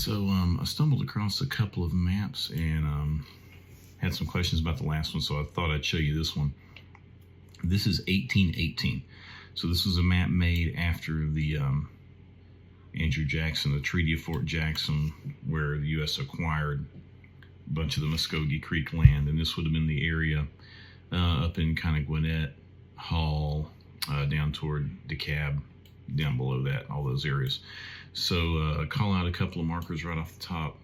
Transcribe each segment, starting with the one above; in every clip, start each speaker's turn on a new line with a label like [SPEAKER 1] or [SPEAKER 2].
[SPEAKER 1] So I stumbled across a couple of maps and had some questions about the last one, so I thought I'd show you this one. This is 1818. So this was a map made after the Andrew Jackson, the Treaty of Fort Jackson, where the U.S. acquired a bunch of the Muskogee Creek land, and this would have been the area up in kind of Gwinnett, Hall, down toward Dekalb, down below that, all those areas. So call out a couple of markers right off the top.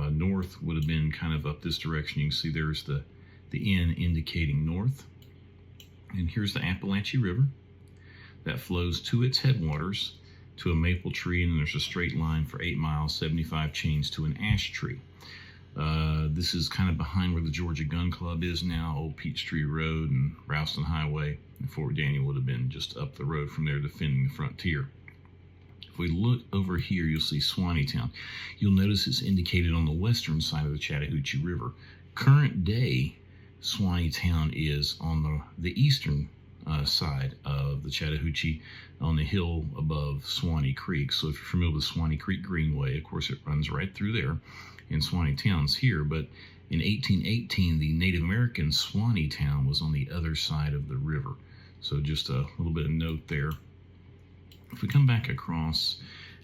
[SPEAKER 1] North would have been kind of up this direction. You can see there's the N indicating north. And here's the Appalachian River that flows to its headwaters to a maple tree, and then there's a straight line for 8 miles, 75 chains to an ash tree. This is kind of behind where the Georgia Gun Club is now, old Peachtree Road and Ralston Highway. And Fort Daniel would have been just up the road from there, defending the frontier. If we look over here, you'll see Swanee-town. You'll notice it's indicated on the western side of the Chattahoochee River. Current day, Swanee-town is on the eastern side of the Chattahoochee, on the hill above Swanee Creek. So if you're familiar with the Swanee Creek Greenway, of course it runs right through there, and Swanee-town's here. But in 1818, the Native American Swanee-town was on the other side of the river. So just a little bit of note there. If we come back across,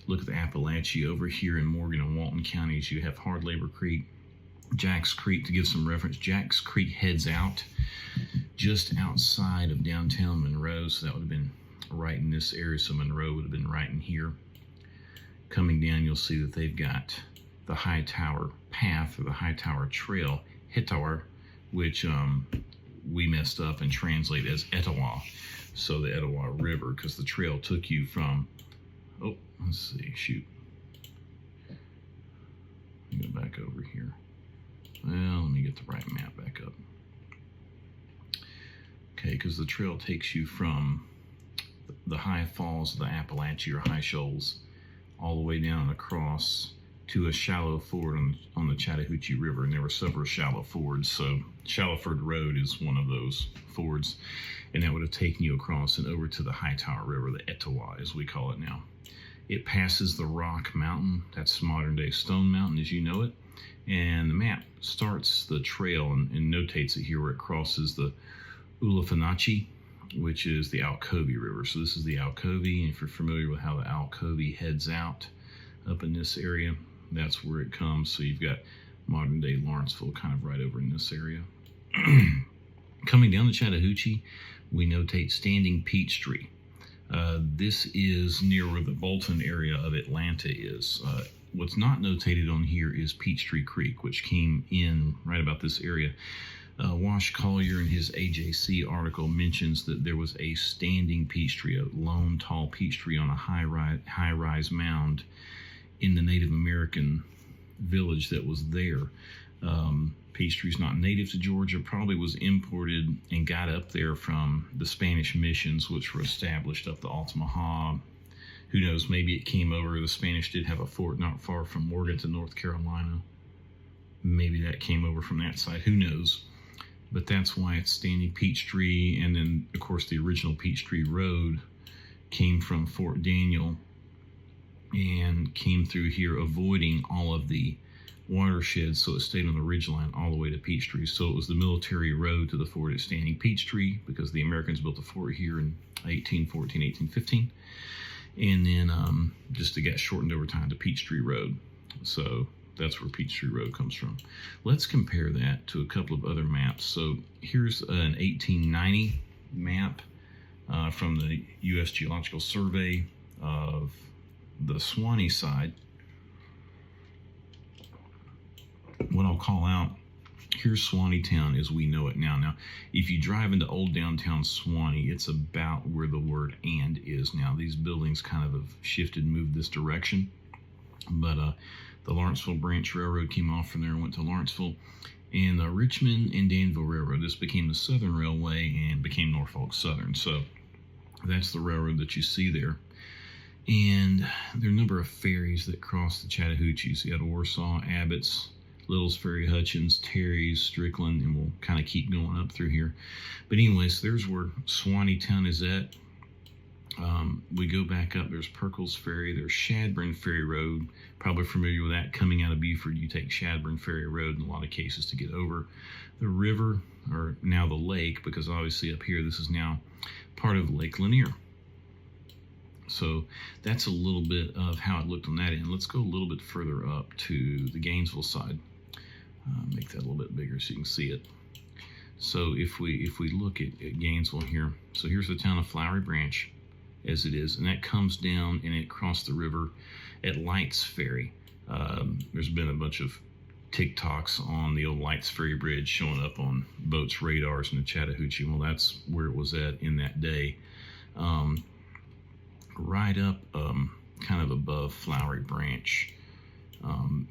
[SPEAKER 1] look at the Appalachia over here in Morgan and Walton counties, you have Hard Labor Creek, Jack's Creek. To give some reference, Jack's Creek heads out just outside of downtown Monroe, so that would have been right in this area. So Monroe would have been right in here. Coming down, you'll see that they've got the High Tower Path, or the High Tower Trail, Hittawar, which we messed up and translate as Etowah. So the Etowah River, because the trail took you from, oh, let's see, shoot. Let me go back over here. Well, let me get the right map back up. Okay, because the trail takes you from the high falls of the Appalachia, or high shoals, all the way down and across to a shallow ford on the Chattahoochee River, and there were several shallow fords. So Shallowford Road is one of those fords, and that would have taken you across and over to the High Tower River, the Etowah as we call it now. It passes the Rock Mountain, that's modern day Stone Mountain as you know it, and the map starts the trail and notates it here where it crosses the Ulafanachi, which is the Alcovy River. So this is the Alcovy, and if you're familiar with how the Alcovy heads out up in this area, that's where it comes. So you've got modern day Lawrenceville kind of right over in this area. Coming down the Chattahoochee, we notate Standing Peachtree. This is near where the Bolton area of Atlanta is. What's not notated on here is Peachtree Creek, which came in right about this area. Wash Collier in his AJC article mentions that there was a standing peach tree, a lone tall peach tree on a high-rise mound in the Native American village that was there. Peach tree's not native to Georgia, probably was imported and got up there from the Spanish missions, which were established up the Altamaha. Who knows, maybe it came over. The Spanish did have a fort not far from Morganton, North Carolina. Maybe that came over from that side, who knows. But that's why it's Standing Peachtree. And then, of course, the original Peachtree Road came from Fort Daniel and came through here, avoiding all of the watersheds, so it stayed on the ridgeline all the way to Peachtree. So it was the military road to the fort at Standing Peachtree, because the Americans built a fort here in 1814, 1815. And then just it got shortened over time to Peachtree Road. So that's where Peachtree Road comes from. Let's compare that to a couple of other maps. So here's an 1890 map from the U.S. Geological Survey of the Swanee side. What I'll call out, here's Swanee-town as we know it now. Now, if you drive into old downtown Swanee, it's about where the word "and" is now. These buildings kind of have shifted and moved this direction. But the Lawrenceville Branch Railroad came off from there and went to Lawrenceville. And the Richmond and Danville Railroad, this became the Southern Railway and became Norfolk Southern. So that's the railroad that you see there. And there are a number of ferries that cross the Chattahoochee. So you had Warsaw, Abbott's, Little's Ferry, Hutchins, Terry's, Strickland, and we'll kind of keep going up through here. But anyways, there's where Swanee-town is at. We go back up. There's Perkles Ferry. There's Shadburn Ferry Road. Probably familiar with that. Coming out of Beaufort, you take Shadburn Ferry Road in a lot of cases to get over the river, or now the lake, because obviously up here this is now part of Lake Lanier. So that's a little bit of how it looked on that end. Let's go a little bit further up to the Gainesville side. Make that a little bit bigger so you can see it. So if we look at Gainesville here, so here's the town of Flowery Branch as it is, and that comes down and it crossed the river at Lights Ferry. There's been a bunch of TikToks on the old Lights Ferry Bridge showing up on boats' radars in the Chattahoochee. Well, that's where it was at in that day. Right up kind of above Flowery Branch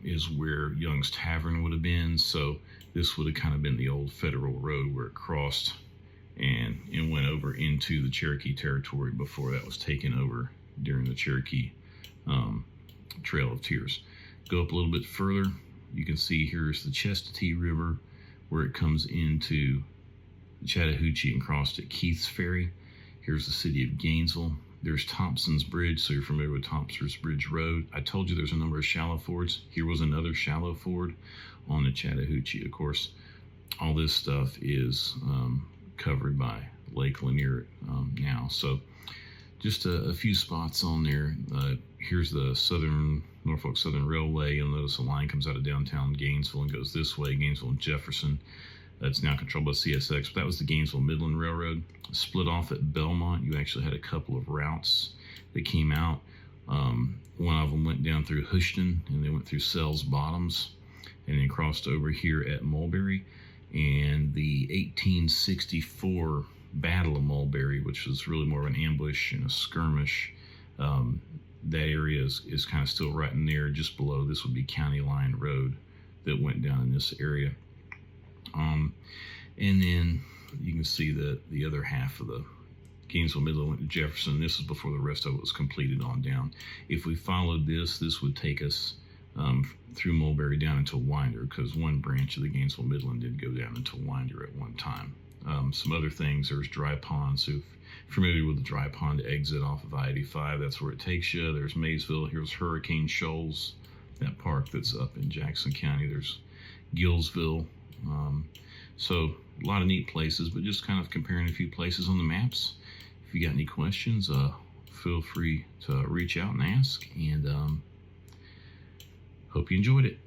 [SPEAKER 1] is where Young's Tavern would have been. So this would have kind of been the old federal road where it crossed and went over into the Cherokee territory before that was taken over during the Cherokee Trail of Tears. Go up a little bit further, you can see here's the Chestatee River where it comes into the Chattahoochee and crossed at Keith's Ferry. Here's the city of Gainesville. There's Thompson's Bridge, so you're familiar with Thompson's Bridge Road. I told you there's a number of shallow fords. Here was another shallow ford on the Chattahoochee. Of course, all this stuff is covered by Lake Lanier now. So just a few spots on there. Here's the Norfolk Southern Railway. You'll notice a line comes out of downtown Gainesville and goes this way, Gainesville and Jefferson. That's now controlled by CSX, but that was the Gainesville Midland Railroad. Split off at Belmont. You actually had a couple of routes that came out. One of them went down through Houston, and they went through Sells Bottoms, and then crossed over here at Mulberry. And the 1864 Battle of Mulberry, which was really more of an ambush and a skirmish, that area is kind of still right in there, just below. This would be County Line Road that went down in this area. And then you can see that the other half of the Gainesville Midland went to Jefferson. This is before the rest of it was completed on down. If we followed this would take us through Mulberry down into Winder, because one branch of the Gainesville Midland did go down into Winder at one time. Some other things, there's Dry Pond. So if you're familiar with the Dry Pond exit off of I-85, that's where it takes you. There's Maysville. Here's Hurricane Shoals, that park that's up in Jackson County. There's Gillsville. So a lot of neat places, but just kind of comparing a few places on the maps. If you got any questions, feel free to reach out and ask, and hope you enjoyed it.